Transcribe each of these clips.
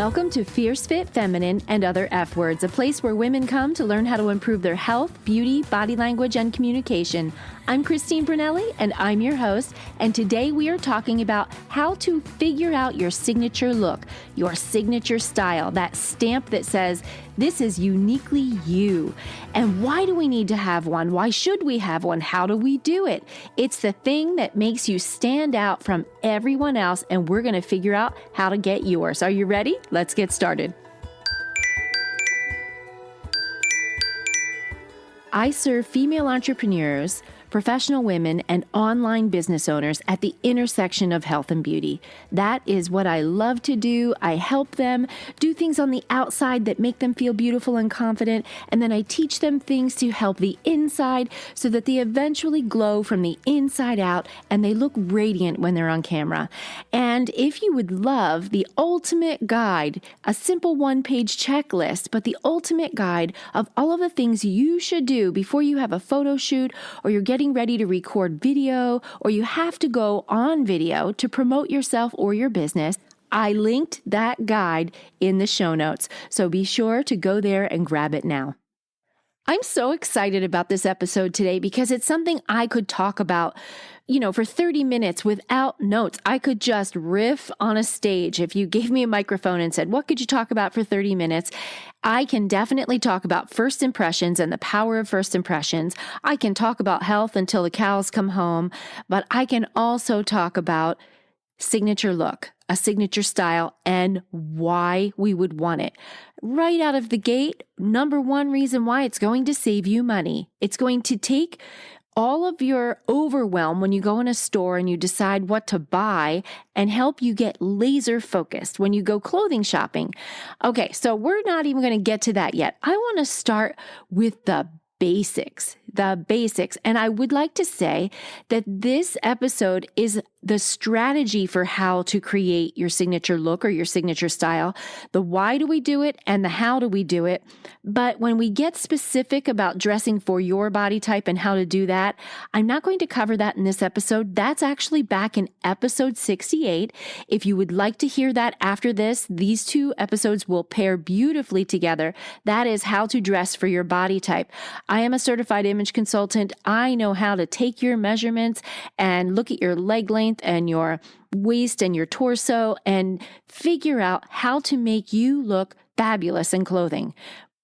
Welcome to Fierce Fit Feminine and Other F Words, a place where women come to learn how to improve their health, beauty, body language, and communication. I'm Christine Brunelli, and I'm your host, and today we are talking about how to figure out your signature look, your signature style, that stamp that says, this is uniquely you. And why do we need to have one? Why should we have one? How do we do it? It's the thing that makes you stand out from everyone else, and we're going to figure out how to get yours. Are you ready? Let's get started. I serve female entrepreneurs, professional women, and online business owners at the intersection of health and beauty. That is what I love to do. I help them do things on the outside that make them feel beautiful and confident, and then I teach them things to help the inside so that they eventually glow from the inside out and they look radiant when they're on camera. And if you would love the ultimate guide, a simple one-page checklist, but the ultimate guide of all of the things you should do before you have a photo shoot or you're getting ready to record video or you have to go on video to promote yourself or your business, I linked that guide in the show notes. So be sure to go there and grab it now. I'm so excited about this episode today because it's something I could talk about, for 30 minutes without notes. I could just riff on a stage. If you gave me a microphone and said, what could you talk about for 30 minutes? I can definitely talk about first impressions and the power of first impressions. I can talk about health until the cows come home, but I can also talk about signature look, a signature style, and why we would want it. Right out of the gate, number one reason why: it's going to save you money. It's going to take all of your overwhelm when you go in a store and you decide what to buy and help you get laser focused when you go clothing shopping. Okay, so we're not even going to get to that yet. I want to start with the basics. And I would like to say that this episode is the strategy for how to create your signature look or your signature style. The why do we do it and the how do we do it. But when we get specific about dressing for your body type and how to do that, I'm not going to cover that in this episode. That's actually back in episode 68. If you would like to hear that after this, these two episodes will pair beautifully together. That is how to dress for your body type. I am a certified image consultant. I know how to take your measurements and look at your leg length and your waist and your torso and figure out how to make you look fabulous in clothing.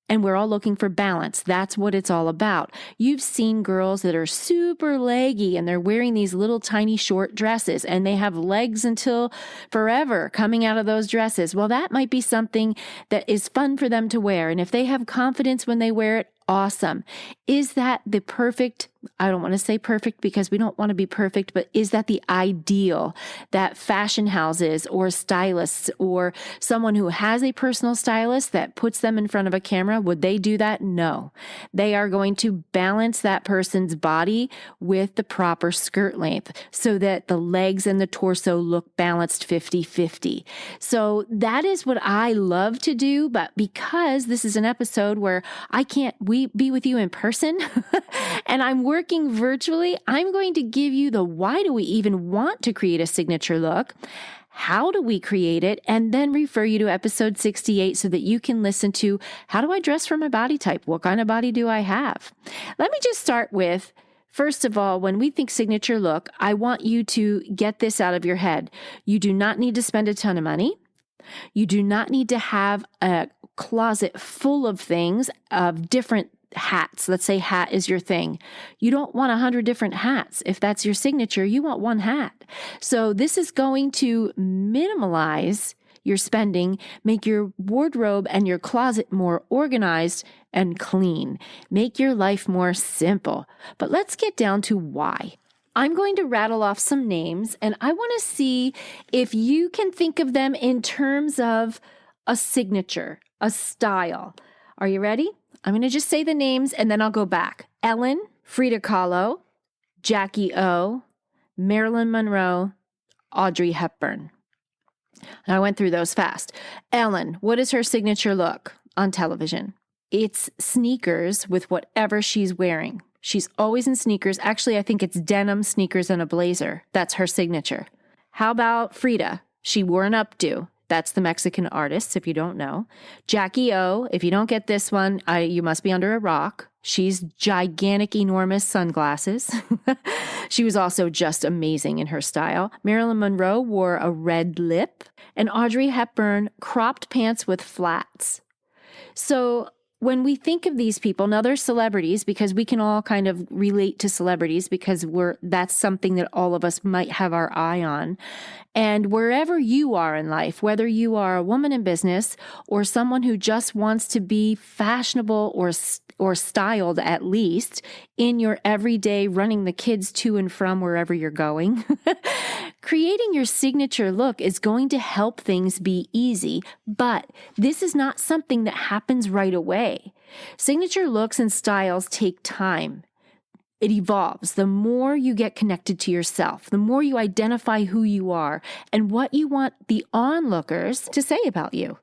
And we're all looking for balance. That's what it's all about. You've seen girls that are super leggy and they're wearing these little tiny short dresses and they have legs until forever coming out of those dresses. Well, that might be something that is fun for them to wear. And if they have confidence when they wear it, awesome. Is that the perfect? I don't want to say perfect because we don't want to be perfect, but is that the ideal that fashion houses or stylists or someone who has a personal stylist that puts them in front of a camera, would they do that? No. They are going to balance that person's body with the proper skirt length so that the legs and the torso look balanced 50-50. So that is what I love to do, but because this is an episode where we be with you in person and I'm working virtually, I'm going to give you the why do we even want to create a signature look? How do we create it? And then refer you to episode 68 so that you can listen to how do I dress for my body type? What kind of body do I have? Let me just start with, first of all, when we think signature look, I want you to get this out of your head. You do not need to spend a ton of money. You do not need to have a closet full of things, of different hats. Let's say hat is your thing. You don't want 100 different hats. If that's your signature, you want one hat. So this is going to minimalize your spending, make your wardrobe and your closet more organized and clean, make your life more simple. But let's get down to why. I'm going to rattle off some names and I want to see if you can think of them in terms of a signature, a style. Are you ready? I'm going to just say the names and then I'll go back. Ellen, Frida Kahlo, Jackie O, Marilyn Monroe, Audrey Hepburn. And I went through those fast. Ellen, what is her signature look on television? It's sneakers with whatever she's wearing. She's always in sneakers. Actually, I think it's denim, sneakers, and a blazer. That's her signature. How about Frida? She wore an updo. That's the Mexican artist, if you don't know. Jackie O, if you don't get this one, you must be under a rock. She's gigantic, enormous sunglasses. She was also just amazing in her style. Marilyn Monroe wore a red lip, and Audrey Hepburn cropped pants with flats. So when we think of these people, now they're celebrities because we can all kind of relate to celebrities because that's something that all of us might have our eye on. And wherever you are in life, whether you are a woman in business or someone who just wants to be fashionable or styled at least in your everyday running the kids to and from wherever you're going, creating your signature look is going to help things be easy, but this is not something that happens right away. Signature looks and styles take time. It evolves. The more you get connected to yourself, the more you identify who you are and what you want the onlookers to say about you.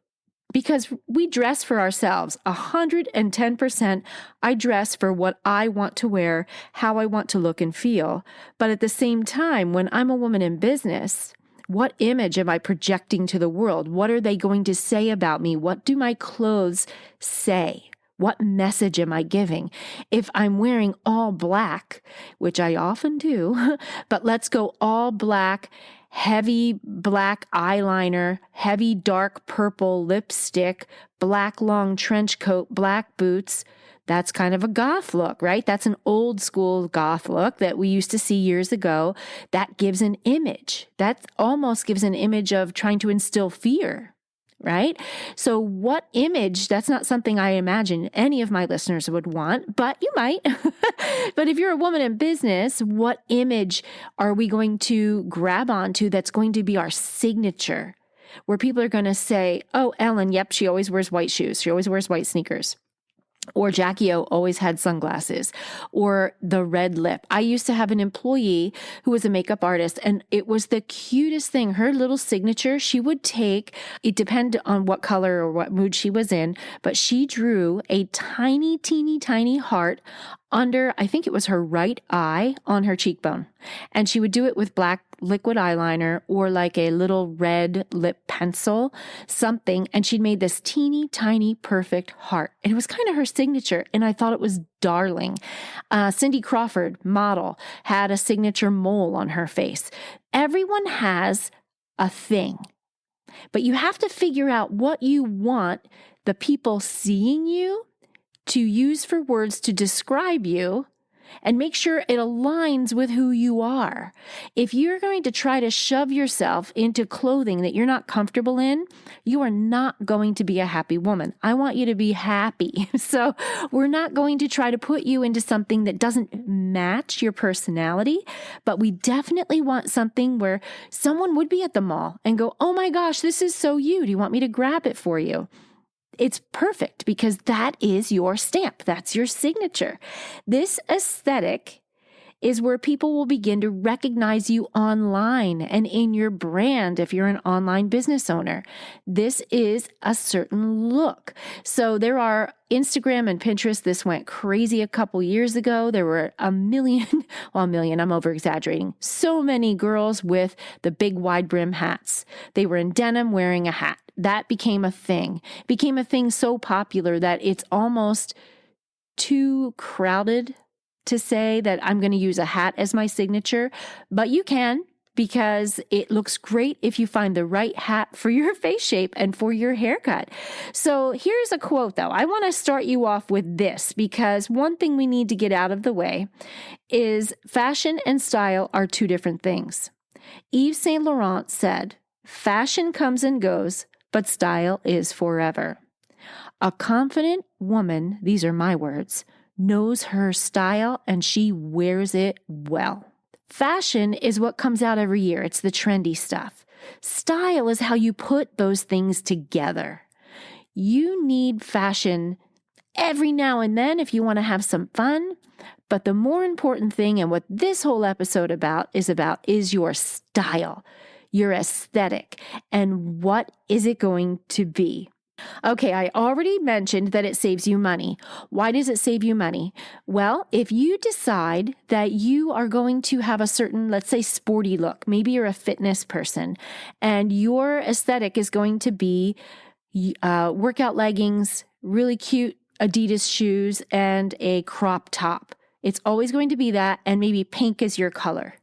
Because we dress for ourselves 110%. I dress for what I want to wear, how I want to look and feel. But at the same time, when I'm a woman in business, what image am I projecting to the world? What are they going to say about me? What do my clothes say? What message am I giving? If I'm wearing all black, which I often do, but let's go all black, heavy black eyeliner, heavy dark purple lipstick, black long trench coat, black boots. That's kind of a goth look, right? That's an old school goth look that we used to see years ago. That gives an image. That almost gives an image of trying to instill fear. Right? So what image, that's not something I imagine any of my listeners would want, but you might. But if you're a woman in business, what image are we going to grab onto that's going to be our signature? Where people are going to say, oh, Ellen, yep, she always wears white shoes. She always wears white sneakers. Or Jackie O always had sunglasses, or the red lip. I used to have an employee who was a makeup artist, and it was the cutest thing. Her little signature, she would take, it depended on what color or what mood she was in, but she drew a tiny, teeny, tiny heart under, I think it was her right eye on her cheekbone. And she would do it with black liquid eyeliner or like a little red lip pencil, something. And she'd made this teeny tiny perfect heart. And it was kind of her signature. And I thought it was darling. Cindy Crawford, model, had a signature mole on her face. Everyone has a thing, but you have to figure out what you want the people seeing you to use for words to describe you, and make sure it aligns with who you are. If you're going to try to shove yourself into clothing that you're not comfortable in, you are not going to be a happy woman. I want you to be happy. So we're not going to try to put you into something that doesn't match your personality, but we definitely want something where someone would be at the mall and go, oh my gosh, this is so you. Do you want me to grab it for you? It's perfect because that is your stamp. That's your signature. This aesthetic is where people will begin to recognize you online and in your brand if you're an online business owner. This is a certain look. So there are Instagram and Pinterest. This went crazy a couple years ago. There were a million, I'm over-exaggerating. So many girls with the big wide brim hats. They were in denim wearing a hat. That became a thing. Became a thing so popular that it's almost too crowded to say that I'm going to use a hat as my signature, but you can, because it looks great if you find the right hat for your face shape and for your haircut. So here's a quote though. I want to start you off with this because one thing we need to get out of the way is fashion and style are two different things. Yves Saint Laurent said, "Fashion comes and goes, but style is forever." A confident woman, these are my words, knows her style and she wears it well. Fashion is what comes out every year. It's the trendy stuff. Style is how you put those things together. You need fashion every now and then if you want to have some fun. But the more important thing, and what this whole episode is your style, your aesthetic, and what is it going to be? Okay, I already mentioned that it saves you money. Why does it save you money? Well, if you decide that you are going to have a certain, let's say, sporty look, maybe you're a fitness person, and your aesthetic is going to be workout leggings, really cute Adidas shoes, and a crop top. It's always going to be that, and maybe pink is your color.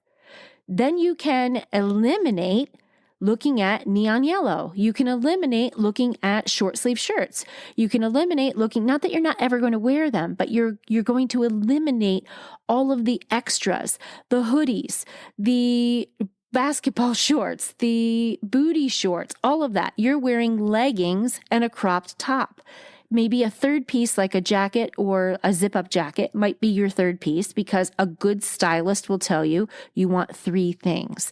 Then you can eliminate looking at neon yellow. You can eliminate looking at short sleeve shirts. You can eliminate looking, not that you're not ever going to wear them, but you're going to eliminate all of the extras, the hoodies, the basketball shorts, the booty shorts, all of that. You're wearing leggings and a cropped top. Maybe a third piece like a jacket or a zip-up jacket might be your third piece, because a good stylist will tell you you want 3 things.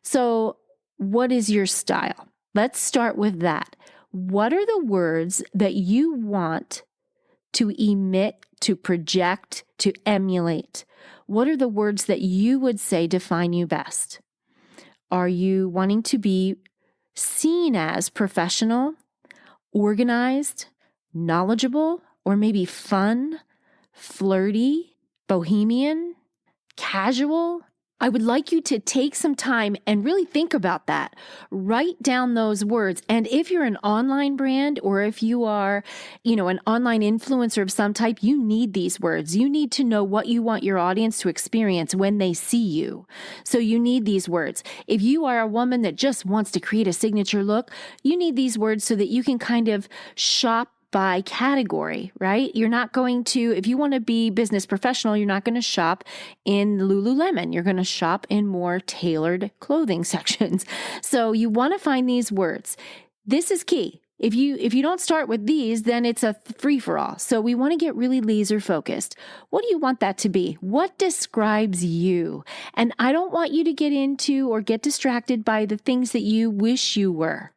So what is your style? Let's start with that. What are the words that you want to emit, to project, to emulate? What are the words that you would say define you best? Are you wanting to be seen as professional, organized, knowledgeable, or maybe fun, flirty, bohemian, casual? I would like you to take some time and really think about that. Write down those words. And if you're an online brand, or if you are, an online influencer of some type, you need these words. You need to know what you want your audience to experience when they see you. So you need these words. If you are a woman that just wants to create a signature look, you need these words so that you can kind of shop by category, right? You're not going to, if you want to be business professional, you're not going to shop in Lululemon. You're going to shop in more tailored clothing sections. So you want to find these words. This is key. If you don't start with these, then it's a free-for-all. So we want to get really laser focused. What do you want that to be? What describes you? And I don't want you to get into or get distracted by the things that you wish you were.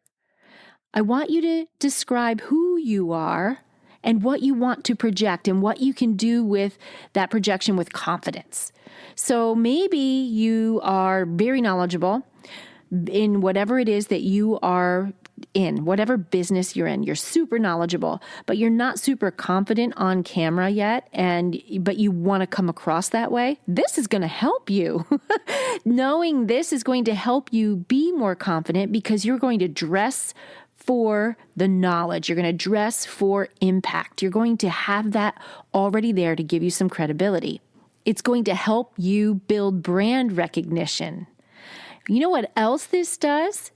I want you to describe who you are and what you want to project and what you can do with that projection with confidence. So maybe you are very knowledgeable in whatever it is that you are in, whatever business you're in. You're super knowledgeable, but you're not super confident on camera yet, but you want to come across that way. This is going to help you. Knowing this is going to help you be more confident, because you're going to dress for the knowledge. You're going to dress for impact. You're going to have that already there to give you some credibility. It's going to help you build brand recognition. You know what else this does?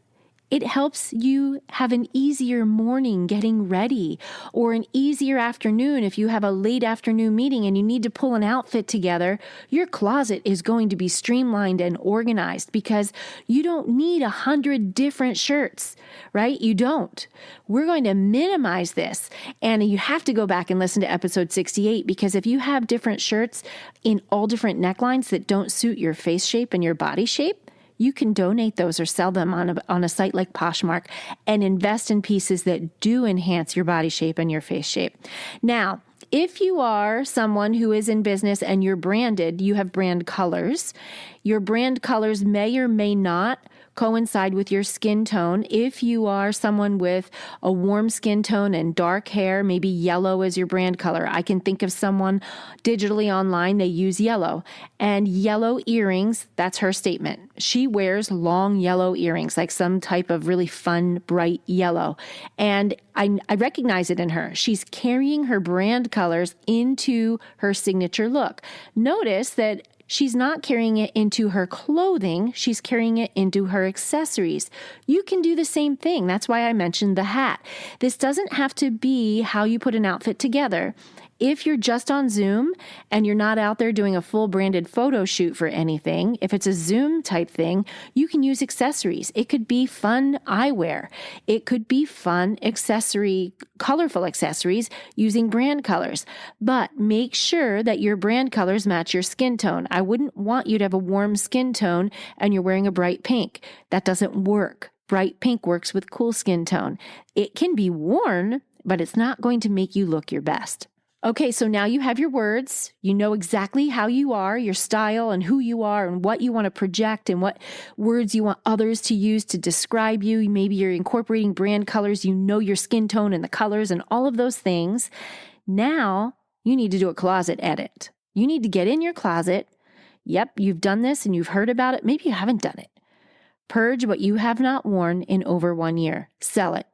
It helps you have an easier morning getting ready, or an easier afternoon. If you have a late afternoon meeting and you need to pull an outfit together, your closet is going to be streamlined and organized, because you don't need 100 different shirts, right? You don't. We're going to minimize this. And you have to go back and listen to episode 68, because if you have different shirts in all different necklines that don't suit your face shape and your body shape, you can donate those or sell them on a site like Poshmark and invest in pieces that do enhance your body shape and your face shape. Now, if you are someone who is in business and you're branded, you have brand colors. Your brand colors may or may not coincide with your skin tone. If you are someone with a warm skin tone and dark hair, maybe yellow is your brand color. I can think of someone digitally online, they use yellow. And yellow earrings, that's her statement. She wears long yellow earrings, like some type of really fun, bright yellow. And I recognize it in her. She's carrying her brand colors into her signature look. Notice that she's not carrying it into her clothing. She's carrying it into her accessories. You can do the same thing. That's why I mentioned the hat. This doesn't have to be how you put an outfit together. If you're just on Zoom and you're not out there doing a full branded photo shoot for anything, if it's a Zoom type thing, you can use accessories. It could be fun eyewear. It could be fun colorful accessories using brand colors. But make sure that your brand colors match your skin tone. I wouldn't want you to have a warm skin tone and you're wearing a bright pink. That doesn't work. Bright pink works with cool skin tone. It can be worn, but it's not going to make you look your best. Okay, so now you have your words. You know exactly how you are, your style, and who you are, and what you want to project, and what words you want others to use to describe you. Maybe you're incorporating brand colors. You know your skin tone and the colors and all of those things. Now you need to do a closet edit. You need to get in your closet. Yep, you've done this and you've heard about it. Maybe you haven't done it. Purge what you have not worn in over 1 year. Sell it.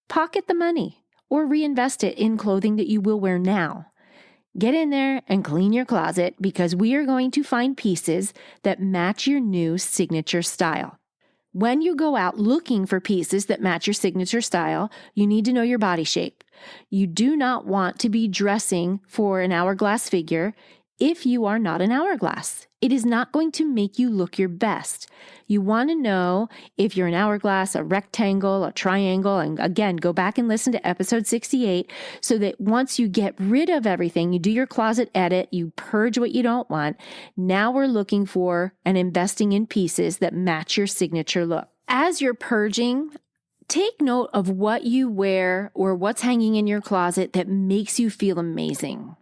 Pocket the money or reinvest it in clothing that you will wear now. Get in there and clean your closet because we are going to find pieces that match your new signature style. When you go out looking for pieces that match your signature style, you need to know your body shape. You do not want to be dressing for an hourglass figure if you are not an hourglass. It is not going to make you look your best. You want to know if you're an hourglass, a rectangle, a triangle, and again, go back and listen to episode 68 so that once you get rid of everything, you do your closet edit, you purge what you don't want. Now we're looking for and investing in pieces that match your signature look. As you're purging, take note of what you wear or what's hanging in your closet that makes you feel amazing.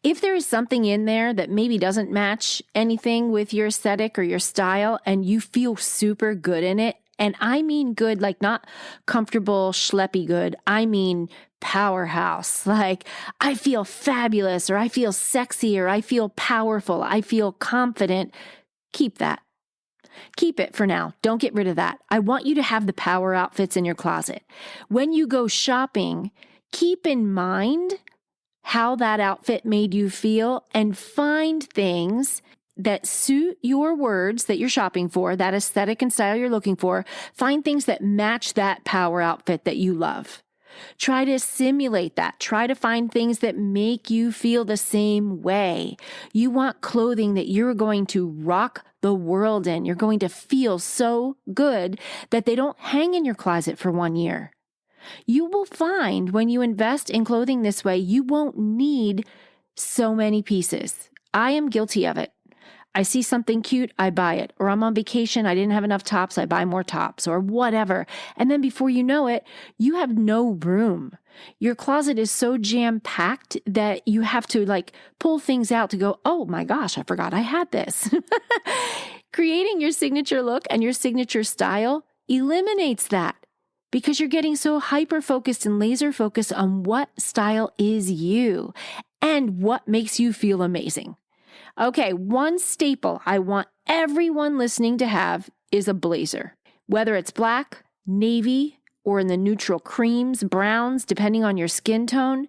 If there is something in there that maybe doesn't match anything with your aesthetic or your style and you feel super good in it, and I mean good, like not comfortable, schleppy good, I mean powerhouse, like I feel fabulous or I feel sexy or I feel powerful, I feel confident, keep that. Keep it for now. Don't get rid of that. I want you to have the power outfits in your closet. When you go shopping, keep in mind how that outfit made you feel and find things that suit your words that you're shopping for, that aesthetic and style you're looking for. Find things that match that power outfit that you love. Try to simulate that. Try to find things that make you feel the same way. You want clothing that you're going to rock the world in. You're going to feel so good that they don't hang in your closet for 1 year. You will find when you invest in clothing this way, you won't need so many pieces. I am guilty of it. I see something cute, I buy it. Or I'm on vacation, I didn't have enough tops, I buy more tops or whatever. And then before you know it, you have no room. Your closet is so jam-packed that you have to pull things out to go, oh my gosh, I forgot I had this. Creating your signature look and your signature style eliminates that. Because you're getting so hyper-focused and laser-focused on what style is you and what makes you feel amazing. Okay, one staple I want everyone listening to have is a blazer. Whether it's black, navy, or in the neutral creams, browns, depending on your skin tone,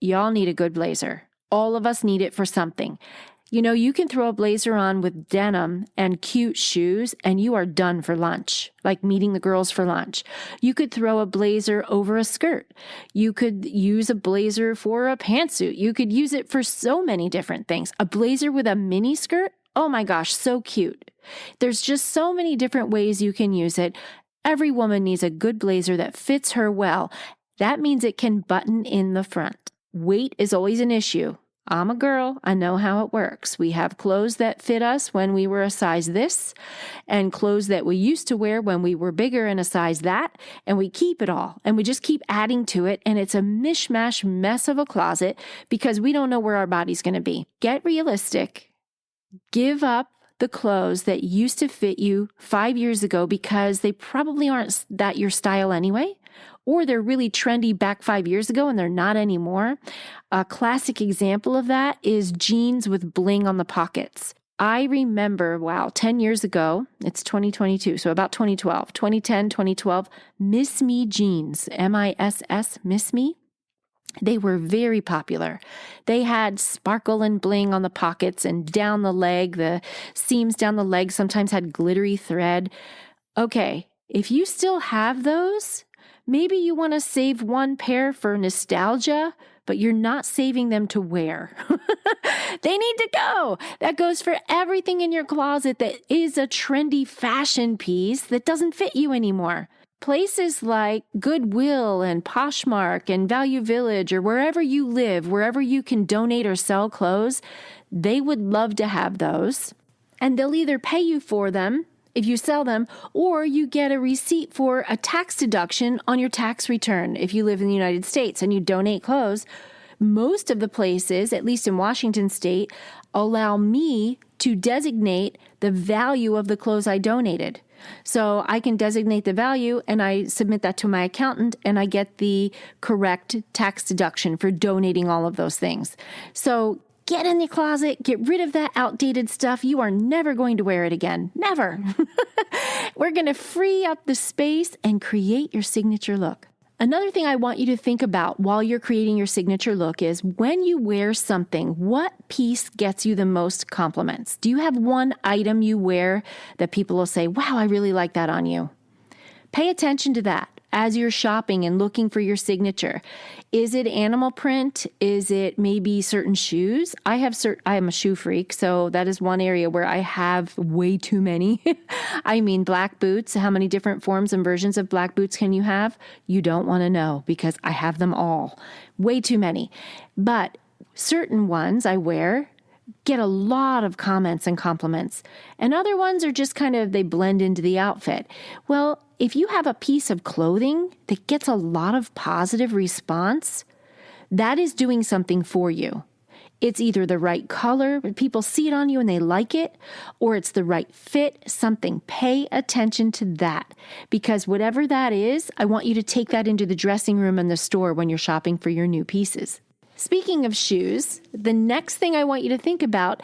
y'all need a good blazer. All of us need it for something. You know, you can throw a blazer on with denim and cute shoes and you are done for lunch, like meeting the girls for lunch. You could throw a blazer over a skirt. You could use a blazer for a pantsuit. You could use it for so many different things. A blazer with a mini skirt? Oh my gosh, so cute. There's just so many different ways you can use it. Every woman needs a good blazer that fits her well. That means it can button in the front. Weight is always an issue. I'm a girl. I know how it works. We have clothes that fit us when we were a size this and clothes that we used to wear when we were bigger and a size that, and we keep it all and we just keep adding to it. And it's a mishmash mess of a closet because we don't know where our body's going to be. Get realistic. Give up the clothes that used to fit you 5 years ago because they probably aren't that your style anyway. Or they're really trendy back 5 years ago and they're not anymore. A classic example of that is jeans with bling on the pockets. I remember, 10 years ago, it's 2022, so about 2012, 2010, 2012, Miss Me jeans, M-I-S-S, Miss Me. They were very popular. They had sparkle and bling on the pockets and down the leg. The seams down the leg sometimes had glittery thread. Okay, if you still have those, maybe you want to save one pair for nostalgia, but you're not saving them to wear. They need to go. That goes for everything in your closet that is a trendy fashion piece that doesn't fit you anymore. Places like Goodwill and Poshmark and Value Village or wherever you live, wherever you can donate or sell clothes, they would love to have those. And they'll either pay you for them if you sell them, or you get a receipt for a tax deduction on your tax return if you live in the United States and you donate clothes. Most of the places, at least in Washington state, allow me to designate the value of the clothes I donated. So I can designate the value and I submit that to my accountant and I get the correct tax deduction for donating all of those things. So get in the closet, get rid of that outdated stuff. You are never going to wear it again. Never. We're going to free up the space and create your signature look. Another thing I want you to think about while you're creating your signature look is when you wear something, what piece gets you the most compliments? Do you have one item you wear that people will say, wow, I really like that on you? Pay attention to that as you're shopping and looking for your signature. Is it animal print? Is it maybe certain shoes? I am a shoe freak, so that is one area where I have way too many. I mean, black boots. How many different forms and versions of black boots can you have? You don't want to know because I have them all. Way too many. But certain ones I wear get a lot of comments and compliments. And other ones are just they blend into the outfit. Well, if you have a piece of clothing that gets a lot of positive response, that is doing something for you. It's either the right color, people see it on you and they like it, or it's the right fit, something. Pay attention to that because whatever that is, I want you to take that into the dressing room in the store when you're shopping for your new pieces. Speaking of shoes, the next thing I want you to think about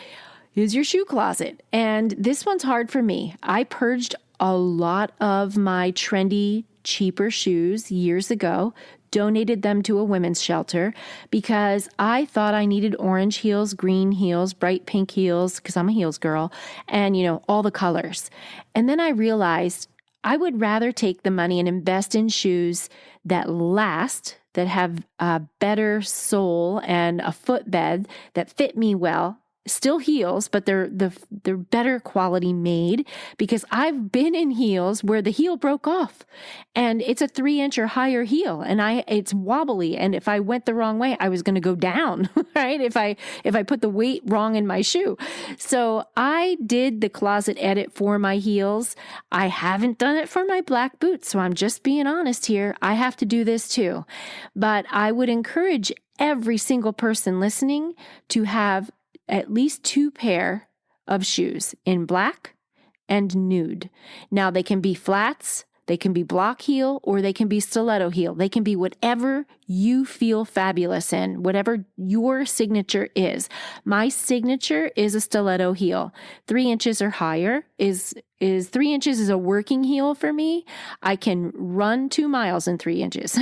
is your shoe closet. And this one's hard for me. I purged a lot of my trendy, cheaper shoes years ago, donated them to a women's shelter because I thought I needed orange heels, green heels, bright pink heels, because I'm a heels girl, and, all the colors. And then I realized I would rather take the money and invest in shoes that last, that have a better sole and a footbed that fit me well. Still heels, but they're better quality made because I've been in heels where the heel broke off and it's a 3-inch or higher heel and it's wobbly. And if I went the wrong way, I was going to go down, right? If I put the weight wrong in my shoe. So I did the closet edit for my heels. I haven't done it for my black boots. So I'm just being honest here. I have to do this too, but I would encourage every single person listening to have at least 2 pair of shoes in black and nude. Now they can be flats, they can be block heel, or they can be stiletto heel. They can be whatever you feel fabulous in, whatever your signature is. My signature is a stiletto heel. 3 inches or higher is 3 inches is a working heel for me. I can run 2 miles in 3 inches.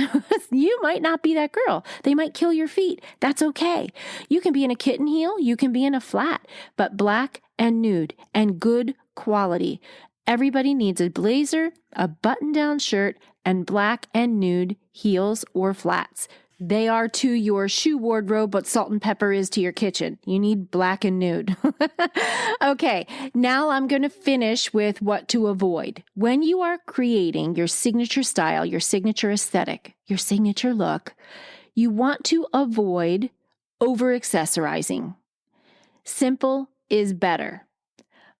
You might not be that girl. They might kill your feet. That's okay. You can be in a kitten heel. You can be in a flat, but black and nude and good quality. Everybody needs a blazer, a button-down shirt, and black and nude heels or flats. They are to your shoe wardrobe what salt and pepper is to your kitchen. You need black and nude. Okay, now I'm going to finish with what to avoid. When you are creating your signature style, your signature aesthetic, your signature look, you want to avoid over-accessorizing. Simple is better.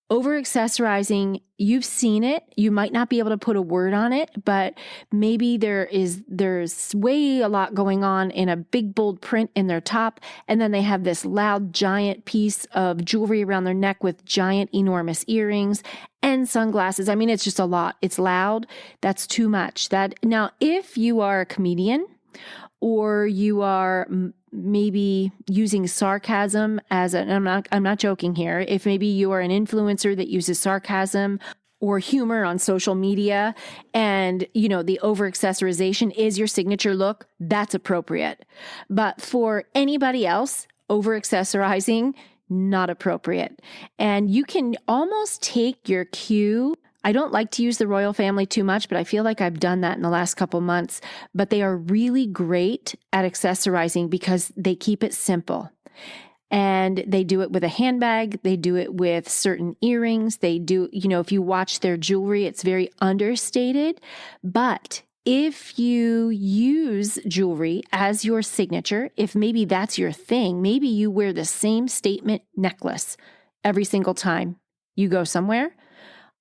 Over-accessorizing, you've seen it. You might not be able to put a word on it, but maybe there's way a lot going on in a big, bold print in their top, and then they have this loud, giant piece of jewelry around their neck with giant, enormous earrings and sunglasses. I mean, it's just a lot. It's loud. That's too much. Now, if you are a comedian or you are maybe using sarcasm I'm not joking here. If maybe you are an influencer that uses sarcasm or humor on social media and, the over-accessorization is your signature look, that's appropriate. But for anybody else, over-accessorizing, not appropriate. And you can almost take your cue. I don't like to use the royal family too much, but I feel like I've done that in the last couple months. But they are really great at accessorizing because they keep it simple. And they do it with a handbag. They do it with certain earrings. They do, if you watch their jewelry, it's very understated. But if you use jewelry as your signature, if maybe that's your thing, maybe you wear the same statement necklace every single time you go somewhere.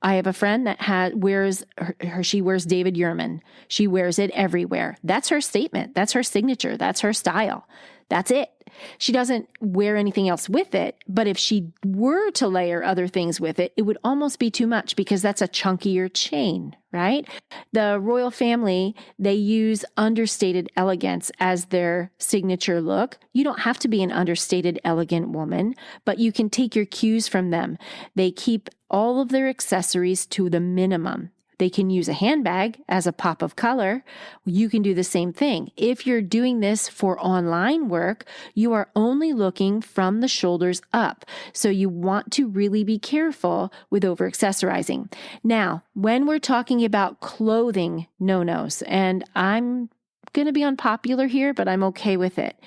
I have a friend that wears David Yurman. She wears it everywhere. That's her statement. That's her signature. That's her style. That's it. She doesn't wear anything else with it, but if she were to layer other things with it, it would almost be too much because that's a chunkier chain, right? The royal family, they use understated elegance as their signature look. You don't have to be an understated, elegant woman, but you can take your cues from them. They keep all of their accessories to the minimum. They can use a handbag as a pop of color. You can do the same thing. If you're doing this for online work, you are only looking from the shoulders up. So you want to really be careful with over accessorizing. Now, when we're talking about clothing no-nos, and I'm going to be unpopular here, but I'm okay with it.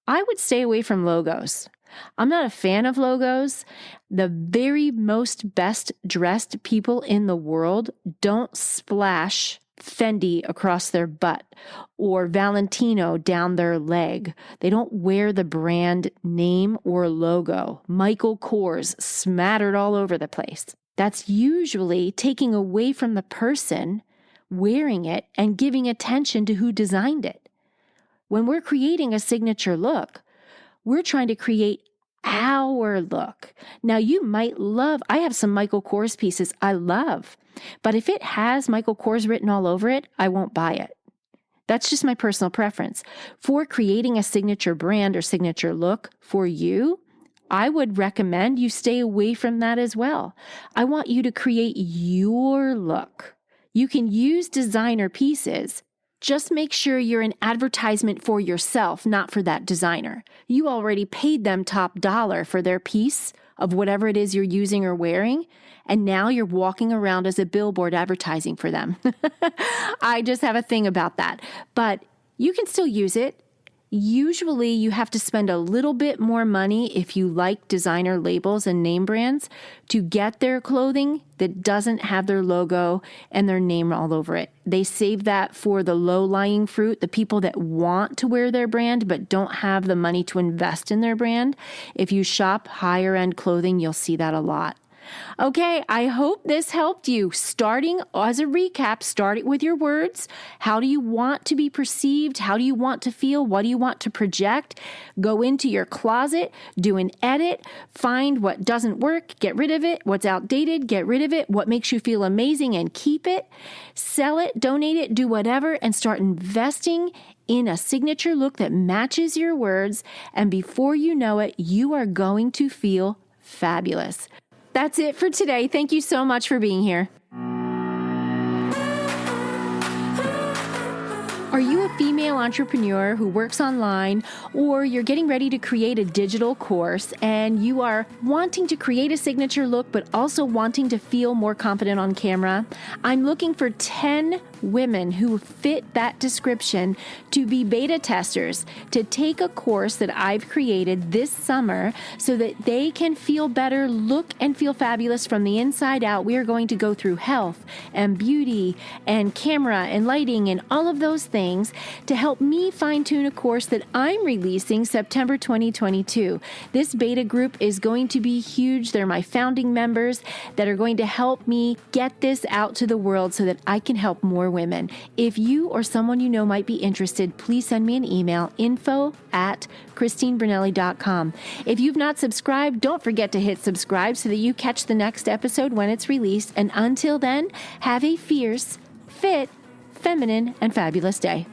I would stay away from logos. I'm not a fan of logos. The very most best dressed people in the world don't splash Fendi across their butt or Valentino down their leg. They don't wear the brand name or logo. Michael Kors smattered all over the place. That's usually taking away from the person wearing it and giving attention to who designed it. When we're creating a signature look, we're trying to create our look. Now, you might love, I have some Michael Kors pieces I love, but if it has Michael Kors written all over it, I won't buy it. That's just my personal preference. For creating a signature brand or signature look for you, I would recommend you stay away from that as well. I want you to create your look. You can use designer pieces. Just make sure you're an advertisement for yourself, not for that designer. You already paid them top dollar for their piece of whatever it is you're using or wearing, and now you're walking around as a billboard advertising for them. I just have a thing about that. But you can still use it. Usually you have to spend a little bit more money if you like designer labels and name brands to get their clothing that doesn't have their logo and their name all over it. They save that for the low-lying fruit, the people that want to wear their brand but don't have the money to invest in their brand. If you shop higher-end clothing, you'll see that a lot. Okay, I hope this helped you. Starting as a recap, start it with your words. How do you want to be perceived? How do you want to feel? What do you want to project? Go into your closet, do an edit, find what doesn't work, get rid of it. What's outdated, get rid of it. What makes you feel amazing and keep it. Sell it, donate it, do whatever, and start investing in a signature look that matches your words. And before you know it, you are going to feel fabulous. That's it for today. Thank you so much for being here. Are you a female entrepreneur who works online, or you're getting ready to create a digital course and you are wanting to create a signature look but also wanting to feel more confident on camera? I'm looking for 10 women who fit that description to be beta testers, to take a course that I've created this summer so that they can feel better, look and feel fabulous from the inside out. We are going to go through health and beauty and camera and lighting and all of those things to help me fine-tune a course that I'm releasing September 2022. This beta group is going to be huge. They're my founding members that are going to help me get this out to the world so that I can help more women. If you or someone you know might be interested, please send me an email, info@christinebrunelli.com. If you've not subscribed, don't forget to hit subscribe so that you catch the next episode when it's released. And until then, have a fierce, fit, feminine, and fabulous day.